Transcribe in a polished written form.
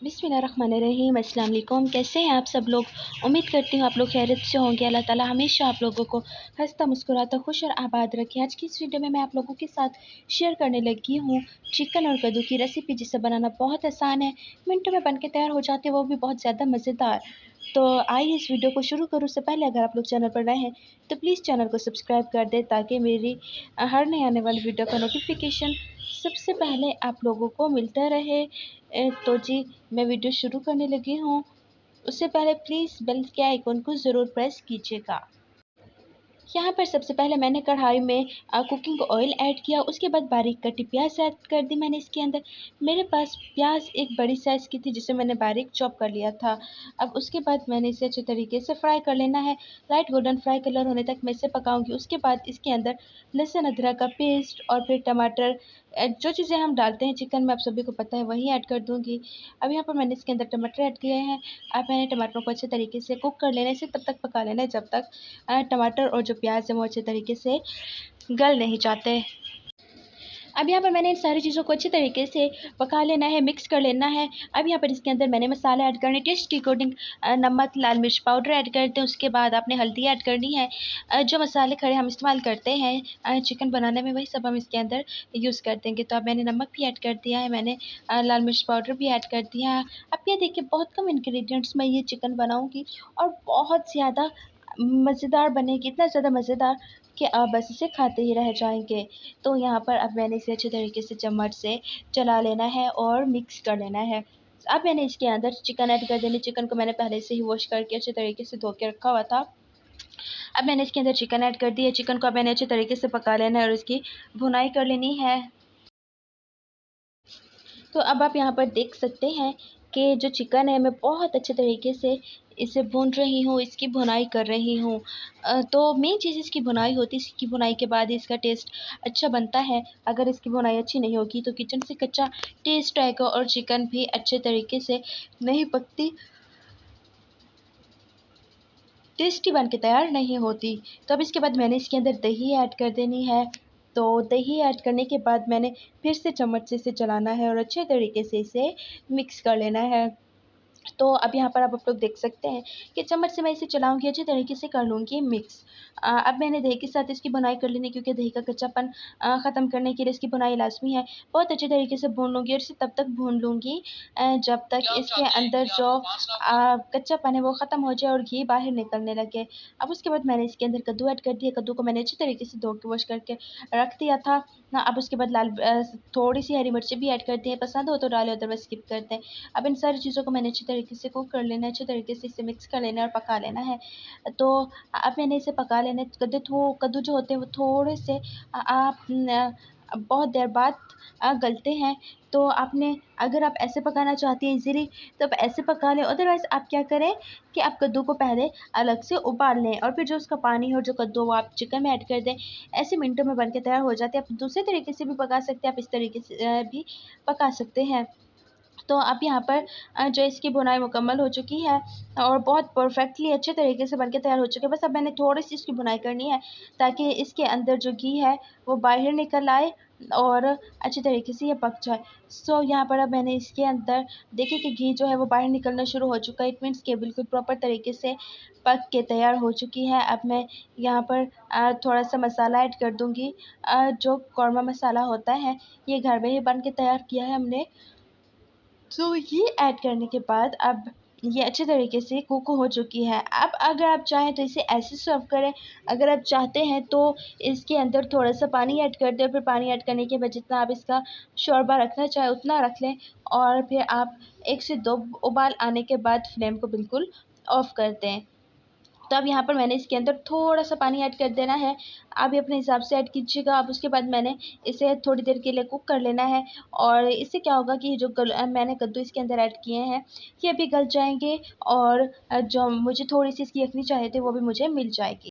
बिस्मिल्लाहिर्रहमानिर्रहीम। अस्सलाम वालेकुम। कैसे हैं आप सब लोग? उम्मीद करती हूँ आप लोग खैरियत से होंगे। अल्लाह ताला हमेशा आप लोगों को हंसता मुस्कुराता खुश और आबाद रखे। आज की इस वीडियो में मैं आप लोगों के साथ शेयर करने लगी हूँ चिकन और कद्दू की रेसिपी, जिसे बनाना बहुत आसान है, मिनटों में बन के तैयार हो जाते हैं, वो भी बहुत ज़्यादा मज़ेदार। तो आइए इस वीडियो को शुरू करूँ उससे पहले अगर आप लोग चैनल पर नए हैं तो प्लीज़ चैनल को सब्सक्राइब कर दें, ताकि मेरी हर नए आने वाली वीडियो का नोटिफिकेशन सबसे पहले आप लोगों को मिलता रहे। तो जी, मैं वीडियो शुरू करने लगी हूँ। उससे पहले प्लीज़ बेल के आइकन को ज़रूर प्रेस कीजिएगा। यहाँ पर सबसे पहले मैंने कढ़ाई में कुकिंग ऑयल ऐड किया, उसके बाद बारीक कटी प्याज ऐड कर दी मैंने इसके अंदर। मेरे पास प्याज एक बड़ी साइज़ की थी, जिसे मैंने बारीक चॉप कर लिया था। अब उसके बाद मैंने इसे अच्छे तरीके से फ्राई कर लेना है, लाइट गोल्डन फ्राई कलर होने तक मैं इसे पकाऊंगी। उसके बाद इसके अंदर लहसुन अदरक का पेस्ट और फिर टमाटर, जो चीज़ें हम डालते हैं चिकन में आप सभी को पता है, वही ऐड कर दूँगी। अब यहाँ पर मैंने इसके अंदर टमाटर ऐड किए हैं। अब मैंने टमाटरों को अच्छे तरीके से कुक कर लेना है, इसे तब तक पका लेना है जब तक टमाटर और जो प्याज है वो अच्छे तरीके से गल नहीं जाते। अब यहाँ पर मैंने इन सारी चीज़ों को अच्छे तरीके से पका लेना है, मिक्स कर लेना है। अब यहाँ पर इसके अंदर मैंने मसाले ऐड करने, टेस्ट के अकॉर्डिंग नमक, लाल मिर्च पाउडर ऐड करते हैं। उसके बाद आपने हल्दी ऐड करनी है। जो मसाले खड़े हम इस्तेमाल करते हैं चिकन बनाने में, वही सब हम इसके अंदर यूज़ कर देंगे। तो अब मैंने नमक भी ऐड कर दिया है, मैंने लाल मिर्च पाउडर भी ऐड कर दिया है। अब ये देखिए, बहुत कम इंग्रेडिएंट्स में ये चिकन बनाऊँगी और बहुत ज़्यादा मज़ेदार बनेगी, इतना ज़्यादा मज़ेदार कि आप बस इसे खाते ही रह जाएँगे। तो यहाँ पर अब मैंने इसे अच्छे तरीके से चम्मच से चला लेना है और मिक्स कर लेना है। अब मैंने इसके अंदर चिकन ऐड कर देनी। चिकन को मैंने पहले से ही वॉश करके अच्छे तरीके से धो के रखा हुआ था। अब मैंने इसके अंदर चिकन ऐड कर दिया। चिकन को अब मैंने अच्छे तरीके से पका लेना है और इसकी भुनाई कर लेनी है। तो अब आप यहाँ पर देख सकते हैं कि जो चिकन है, मैं बहुत अच्छे तरीके से इसे भून रही हूँ, इसकी भुनाई कर रही हूँ। तो मेन चीज़ इसकी भुनाई होती है, इसकी भुनाई के बाद ही इसका टेस्ट अच्छा बनता है। अगर इसकी भुनाई अच्छी नहीं होगी तो किचन से कच्चा टेस्ट आएगा और चिकन भी अच्छे तरीके से नहीं पकती, टेस्टी बन के तैयार नहीं होती। तो अब इसके बाद मैंने इसके अंदर दही ऐड कर देनी है। तो दही ऐड करने के बाद मैंने फिर से चम्मच से इसे चलाना है और अच्छे तरीके से इसे मिक्स कर लेना है। तो अब यहाँ पर आप लोग देख सकते हैं कि चम्मच से मैं इसे चलाऊँगी, अच्छे तरीके से कर लूँगी मिक्स। अब मैंने दही के साथ इसकी भुनाई कर लेनी, क्योंकि दही का कच्चापन ख़त्म करने के लिए इसकी भुनाई लाज़मी है। बहुत अच्छे तरीके से भून लूँगी और इसे तब तक भून लूँगी जब तक इसके अंदर जो कच्चापन है वो ख़त्म हो जाए और घी बाहर निकलने लगे। अब उसके बाद मैंने इसके अंदर कद्दू ऐड कर दिया। कद्दू को मैंने अच्छे तरीके से धो के वॉश करके रख दिया था। अब उसके बाद थोड़ी-सी हरी मिर्चें भी ऐड कर दी हैं, पसंद हो तो डालें, अदरवाइज़ स्किप कर दें। अब इन सारी चीज़ों को मैंने अच्छे तरीके से कुक कर लेना है, अच्छे तरीके से इसे मिक्स कर लेना है और पका लेना है। तो अब मैंने इसे पका लेना है। कद्दू जो होते हैं वो थोड़े से आप बहुत देर बाद गलते हैं। तो आपने, अगर आप ऐसे पकाना चाहती हैं ईज़िली, तो आप ऐसे पका लें। अदरवाइज़ आप क्या करें कि आप कद्दू को पहले अलग से उबाल लें और फिर जो उसका पानी हो, जो कद्दू, वो आप चिकन में ऐड कर दें। ऐसे मिनटों में बन के तैयार हो जाते हैं। आप दूसरे तरीके से भी पका सकते हैं, आप इस तरीके से भी पका सकते हैं। तो अब यहाँ पर जो इसकी बुनाई मुकम्मल हो चुकी है और बहुत परफेक्टली अच्छे तरीके से बनके तैयार हो चुकी है। बस अब मैंने थोड़ी-सी इसकी बुनाई करनी है, ताकि इसके अंदर जो घी है वो बाहर निकल आए और अच्छे तरीके से ये पक जाए। सो यहाँ पर अब मैंने इसके अंदर देखिए कि घी जो है वो बाहर निकलना शुरू हो चुका है। इट मीन्स कि बिल्कुल प्रॉपर तरीके से पक के तैयार हो चुकी है। अब मैं यहाँ पर थोड़ा-सा मसाला ऐड कर दूँगी। जो कौरमा मसाला होता है, ये घर में ही बन के तैयार किया है हमने। तो ये ऐड करने के बाद अब ये अच्छे तरीके से कुक हो चुकी है। अब अगर आप चाहें तो इसे ऐसे सर्व करें, अगर आप चाहते हैं तो इसके अंदर थोड़ा-सा पानी ऐड कर दें, फिर पानी ऐड करने के बाद जितना आप इसका शोरबा रखना चाहें उतना रख लें और फिर आप 1 से 2 उबाल आने के बाद फ्लेम को बिल्कुल ऑफ़ कर दें। तो अब यहाँ पर मैंने इसके अंदर थोड़ा-सा पानी ऐड कर देना है। आप ये अपने हिसाब से ऐड कीजिएगा। अब उसके बाद मैंने इसे थोड़ी देर के लिए कुक कर लेना है और इससे क्या होगा कि जो मैंने कद्दू इसके अंदर ऐड किए हैं, ये भी गल जाएँगे और जो मुझे थोड़ी-सी इसकी यखनी चाहिए थी, वो भी मुझे मिल जाएगी।